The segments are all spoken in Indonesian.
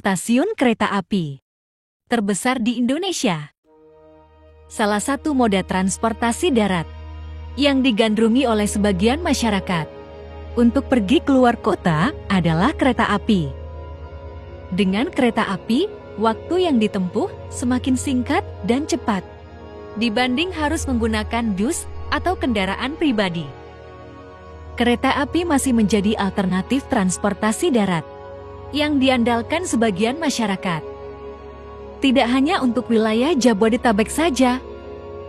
Stasiun kereta api terbesar di Indonesia. Salah satu moda transportasi darat yang digandrungi oleh sebagian masyarakat untuk pergi keluar kota adalah kereta api. Dengan kereta api, waktu yang ditempuh semakin singkat dan cepat dibanding harus menggunakan bus atau kendaraan pribadi. Kereta api masih menjadi alternatif transportasi darat yang diandalkan sebagian masyarakat. Tidak hanya untuk wilayah Jabodetabek saja,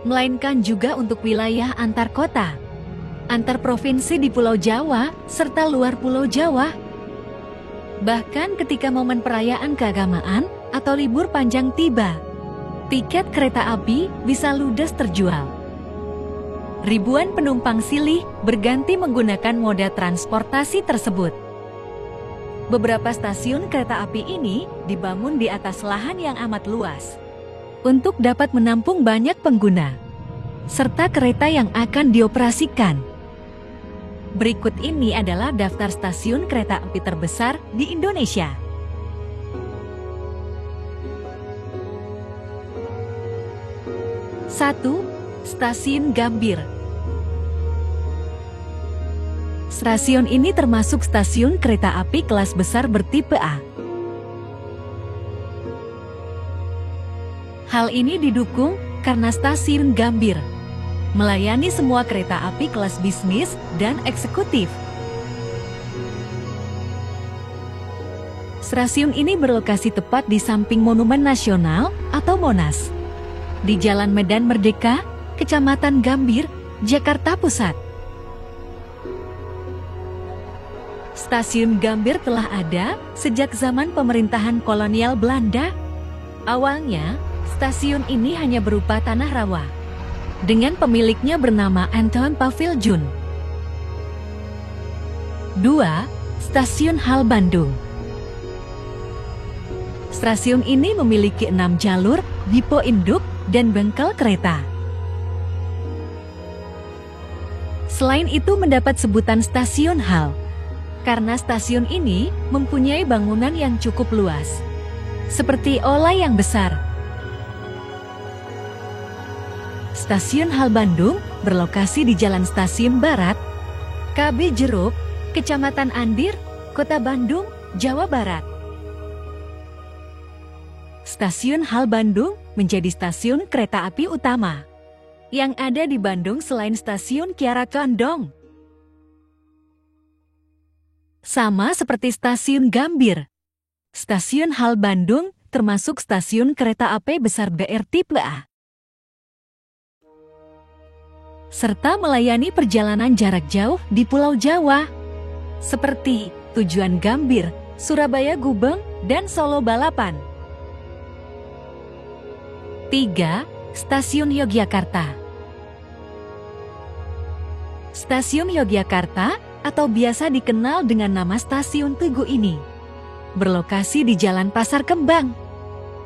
melainkan juga untuk wilayah antar kota, antar provinsi di Pulau Jawa, serta luar Pulau Jawa. Bahkan ketika momen perayaan keagamaan atau libur panjang tiba, tiket kereta api bisa ludes terjual. Ribuan penumpang silih berganti menggunakan moda transportasi tersebut. Beberapa stasiun kereta api ini dibangun di atas lahan yang amat luas untuk dapat menampung banyak pengguna serta kereta yang akan dioperasikan. Berikut ini adalah daftar stasiun kereta api terbesar di Indonesia. Satu, Stasiun Gambir. Stasiun ini termasuk stasiun kereta api kelas besar bertipe A. Hal ini didukung karena stasiun Gambir melayani semua kereta api kelas bisnis dan eksekutif. Stasiun ini berlokasi tepat di samping Monumen Nasional atau Monas, di Jalan Medan Merdeka, Kecamatan Gambir, Jakarta Pusat. Stasiun Gambir telah ada sejak zaman pemerintahan kolonial Belanda. Awalnya, stasiun ini hanya berupa tanah rawa, dengan pemiliknya bernama Anton Paviljun. 2. Stasiun Hal Bandung. Stasiun ini memiliki 6 jalur, dipo induk, dan bengkel kereta. Selain itu mendapat sebutan Stasiun Hal karena stasiun ini mempunyai bangunan yang cukup luas, seperti aula yang besar. Stasiun Hal Bandung berlokasi di Jalan Stasiun Barat, KB Jeruk, Kecamatan Andir, Kota Bandung, Jawa Barat. Stasiun Hal Bandung menjadi stasiun kereta api utama yang ada di Bandung selain Stasiun Kiara Condong. Sama seperti Stasiun Gambir, Stasiun Hal Bandung termasuk stasiun kereta api besar BR tipe A, serta melayani perjalanan jarak jauh di Pulau Jawa, seperti tujuan Gambir, Surabaya Gubeng, dan Solo Balapan. 3. Stasiun Yogyakarta. Stasiun Yogyakarta atau biasa dikenal dengan nama Stasiun Tugu ini berlokasi di Jalan Pasar Kembang,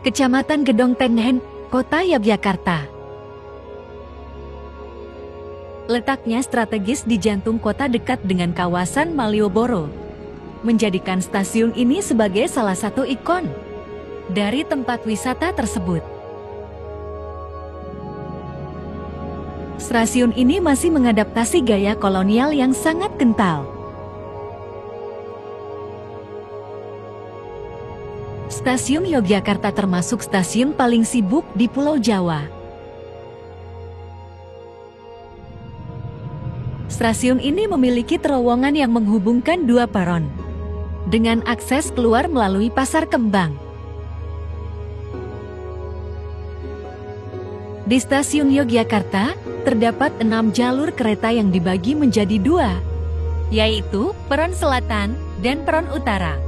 Kecamatan Gedong Tengen, Kota Yogyakarta. Letaknya strategis di jantung kota dekat dengan kawasan Malioboro, menjadikan stasiun ini sebagai salah satu ikon dari tempat wisata tersebut. Stasiun ini masih mengadaptasi gaya kolonial yang sangat kental. Stasiun Yogyakarta termasuk stasiun paling sibuk di Pulau Jawa. Stasiun ini memiliki terowongan yang menghubungkan 2 peron, dengan akses keluar melalui Pasar Kembang. Di Stasiun Yogyakarta, terdapat 6 jalur kereta yang dibagi menjadi 2, yaitu peron selatan dan peron utara.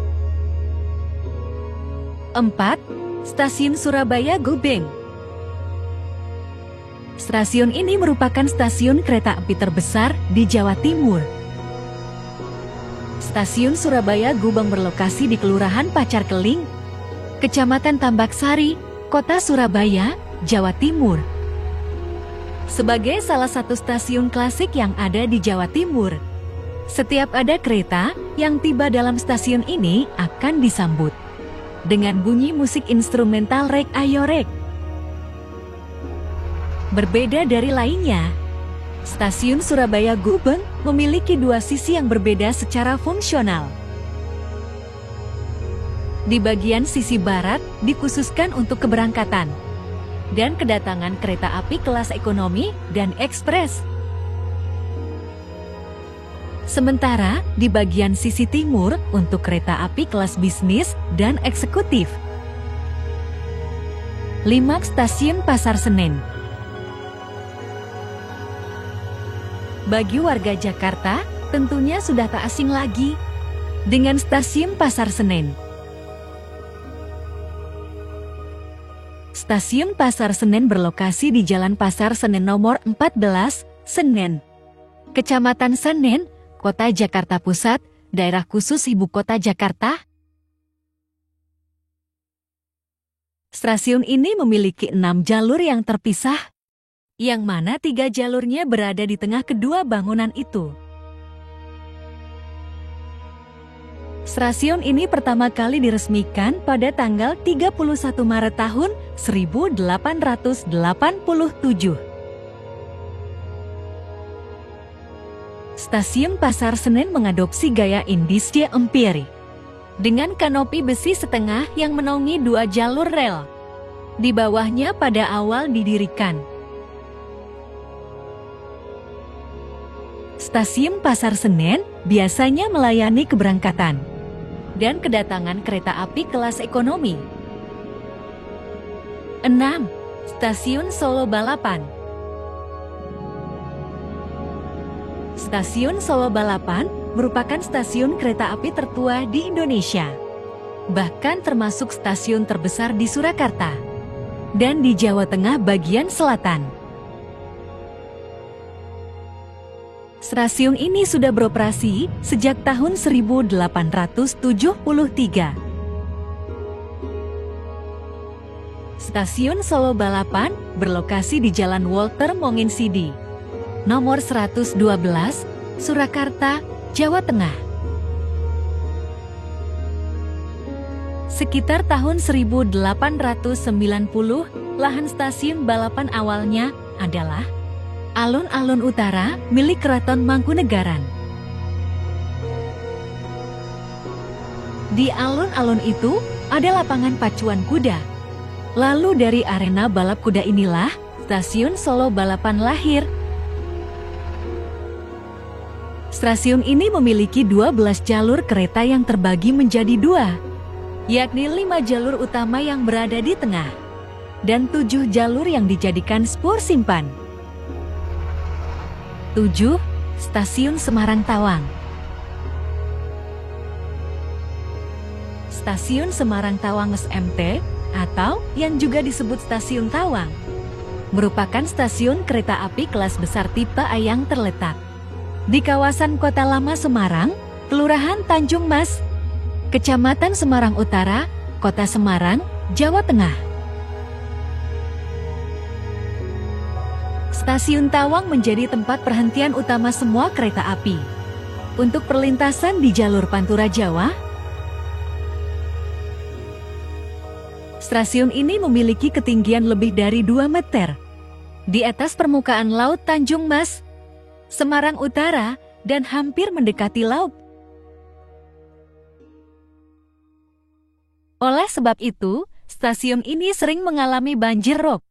4. Stasiun Surabaya Gubeng. Stasiun ini merupakan stasiun kereta api terbesar di Jawa Timur. Stasiun Surabaya Gubeng berlokasi di Kelurahan Pacar Keling, Kecamatan Tambak Sari, Kota Surabaya, Jawa Timur. Sebagai salah satu stasiun klasik yang ada di Jawa Timur, setiap ada kereta yang tiba dalam stasiun ini akan disambut dengan bunyi musik instrumental Rek Ayo Rek. Berbeda dari lainnya, Stasiun Surabaya Gubeng memiliki dua sisi yang berbeda secara fungsional. Di bagian sisi barat dikhususkan untuk keberangkatan dan kedatangan kereta api kelas ekonomi dan ekspres. Sementara di bagian sisi timur untuk kereta api kelas bisnis dan eksekutif. Limaks Stasiun Pasar Senen. Bagi warga Jakarta, tentunya sudah tak asing lagi dengan Stasiun Pasar Senen. Stasiun Pasar Senen berlokasi di Jalan Pasar Senen nomor 14, Senen, Kecamatan Senen, Kota Jakarta Pusat, Daerah Khusus Ibu Kota Jakarta. Stasiun ini memiliki 6 jalur yang terpisah, yang mana 3 jalurnya berada di tengah kedua bangunan itu. Stasiun ini pertama kali diresmikan pada tanggal 31 Maret tahun 1887. Stasiun Pasar Senen mengadopsi gaya Indische Empire dengan kanopi besi setengah yang menaungi 2 jalur rel. Di bawahnya pada awal didirikan. Stasiun Pasar Senen biasanya melayani keberangkatan dan kedatangan kereta api kelas ekonomi. 6. Stasiun Solo Balapan. Stasiun Solo Balapan merupakan stasiun kereta api tertua di Indonesia, bahkan termasuk stasiun terbesar di Surakarta dan di Jawa Tengah bagian selatan. Stasiun ini sudah beroperasi sejak tahun 1873. Stasiun Solo Balapan berlokasi di Jalan Walter Monginsidi, nomor 112, Surakarta, Jawa Tengah. Sekitar tahun 1890, lahan stasiun balapan awalnya adalah Alun-Alun Utara milik Keraton Mangkunegaran. Di alun-alun itu ada lapangan pacuan kuda. Lalu dari arena balap kuda inilah Stasiun Solo Balapan lahir. Stasiun ini memiliki 12 jalur kereta yang terbagi menjadi 2, yakni 5 jalur utama yang berada di tengah dan 7 jalur yang dijadikan spur simpan. 7. Stasiun Semarang Tawang. Stasiun Semarang Tawang SMT atau yang juga disebut Stasiun Tawang merupakan stasiun kereta api kelas besar tipe A yang terletak di kawasan Kota Lama Semarang, Kelurahan Tanjung Mas, Kecamatan Semarang Utara, Kota Semarang, Jawa Tengah. Stasiun Tawang menjadi tempat perhentian utama semua kereta api untuk perlintasan di jalur Pantura Jawa. Stasiun ini memiliki ketinggian lebih dari 2 meter di atas permukaan Laut Tanjung Mas, Semarang Utara, dan hampir mendekati laut. Oleh sebab itu, stasiun ini sering mengalami banjir rob.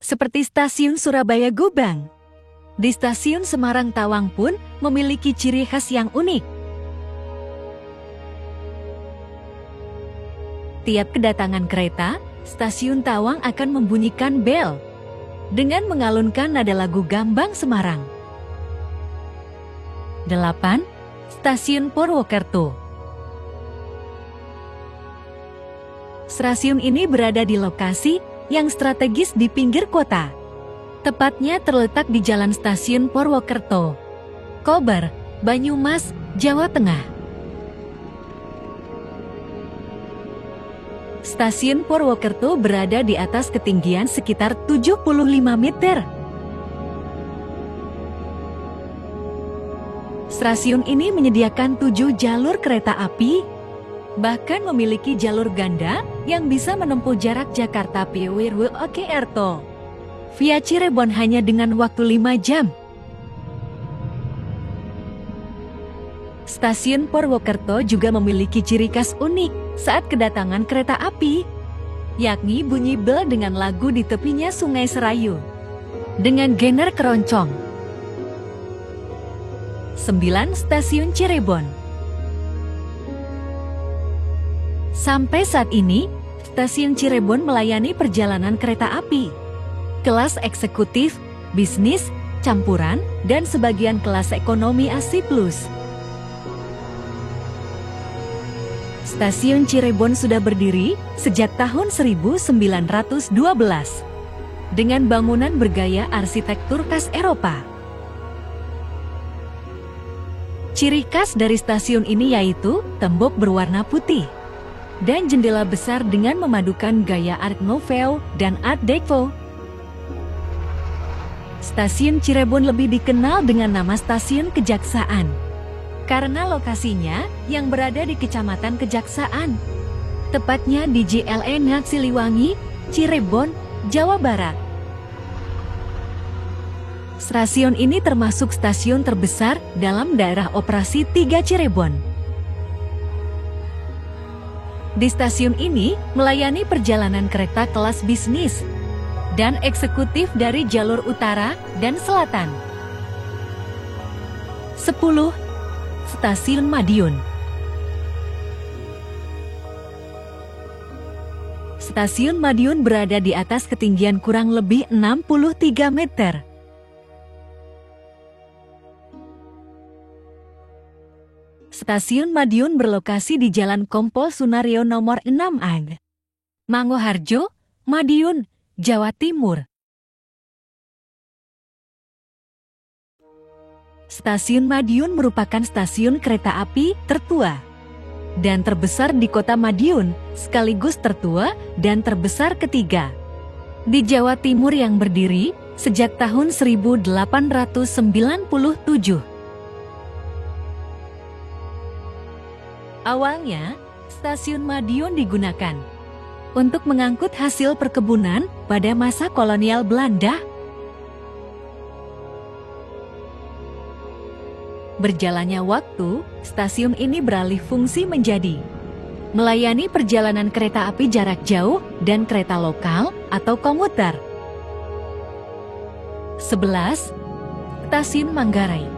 Seperti Stasiun Surabaya Gubeng, di Stasiun Semarang Tawang pun memiliki ciri khas yang unik. Tiap kedatangan kereta, Stasiun Tawang akan membunyikan bel dengan mengalunkan nada lagu Gambang Semarang. 8. Stasiun Purwokerto. Stasiun ini berada di lokasi yang strategis di pinggir kota. Tepatnya terletak di Jalan Stasiun Purwokerto, Kober, Banyumas, Jawa Tengah. Stasiun Purwokerto berada di atas ketinggian sekitar 75 meter. Stasiun ini menyediakan 7 jalur kereta api, bahkan memiliki jalur ganda yang bisa menempuh jarak Jakarta Purwokerto via Cirebon hanya dengan waktu 5 jam. Stasiun Purwokerto juga memiliki ciri khas unik saat kedatangan kereta api, yakni bunyi bel dengan lagu di tepinya Sungai Serayu dengan genre keroncong. 9. Stasiun Cirebon. Sampai saat ini, Stasiun Cirebon melayani perjalanan kereta api kelas eksekutif, bisnis, campuran, dan sebagian kelas ekonomi AC+. Stasiun Cirebon sudah berdiri sejak tahun 1912 dengan bangunan bergaya arsitektur khas Eropa. Ciri khas dari stasiun ini yaitu tembok berwarna putih dan jendela besar dengan memadukan gaya Art Nouveau dan Art Deco. Stasiun Cirebon lebih dikenal dengan nama Stasiun Kejaksaan karena lokasinya yang berada di Kecamatan Kejaksaan, tepatnya di JLN Siliwangi, Cirebon, Jawa Barat. Stasiun ini termasuk stasiun terbesar dalam daerah operasi 3 Cirebon. Di stasiun ini melayani perjalanan kereta kelas bisnis dan eksekutif dari jalur utara dan selatan. 10. Stasiun Madiun. Stasiun Madiun berada di atas ketinggian kurang lebih 63 meter. Stasiun Madiun berlokasi di Jalan Kompol Sunario nomor 6 Ag, Mangoharjo, Madiun, Jawa Timur. Stasiun Madiun merupakan stasiun kereta api tertua dan terbesar di kota Madiun, sekaligus tertua dan terbesar ketiga di Jawa Timur yang berdiri sejak tahun 1897. Awalnya, stasiun Madiun digunakan untuk mengangkut hasil perkebunan pada masa kolonial Belanda. Berjalannya waktu, stasiun ini beralih fungsi menjadi melayani perjalanan kereta api jarak jauh dan kereta lokal atau komuter. 11. Stasiun Manggarai.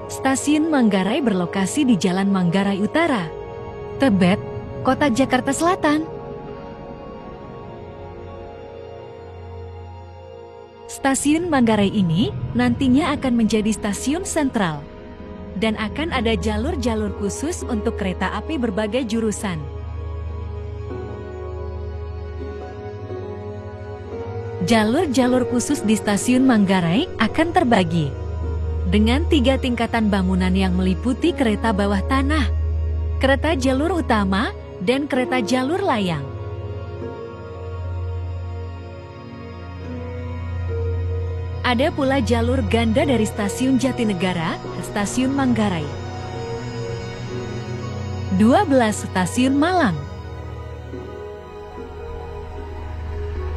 Stasiun Manggarai berlokasi di Jalan Manggarai Utara, Tebet, Kota Jakarta Selatan. Stasiun Manggarai ini nantinya akan menjadi stasiun sentral dan akan ada jalur-jalur khusus untuk kereta api berbagai jurusan. Jalur-jalur khusus di Stasiun Manggarai akan terbagi dengan 3 tingkatan bangunan yang meliputi kereta bawah tanah, kereta jalur utama, dan kereta jalur layang. Ada pula jalur ganda dari Stasiun Jatinegara ke Stasiun Manggarai. 12. Stasiun Malang.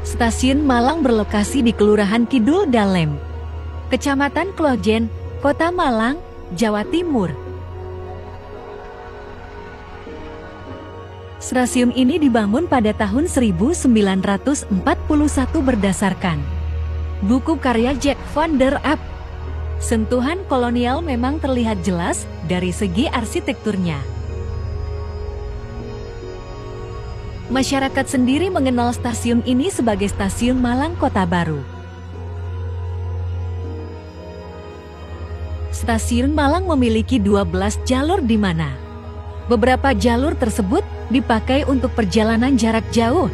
Stasiun Malang berlokasi di Kelurahan Kidul Dalem, Kecamatan Klojen, Kota Malang, Jawa Timur. Stasiun ini dibangun pada tahun 1941 berdasarkan buku karya Jack van der Ap. Sentuhan kolonial memang terlihat jelas dari segi arsitekturnya. Masyarakat sendiri mengenal stasiun ini sebagai Stasiun Malang Kota Baru. Stasiun Malang memiliki 12 jalur di mana beberapa jalur tersebut dipakai untuk perjalanan jarak jauh.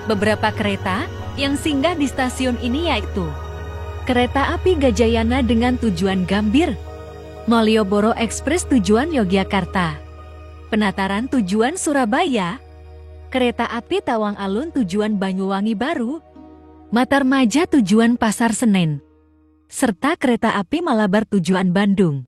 Beberapa kereta yang singgah di stasiun ini yaitu Kereta Api Gajayana dengan tujuan Gambir, Malioboro Express tujuan Yogyakarta, Penataran tujuan Surabaya, kereta api Tawang Alun tujuan Banyuwangi Baru, Matarmaja tujuan Pasar Senen, serta kereta api Malabar tujuan Bandung.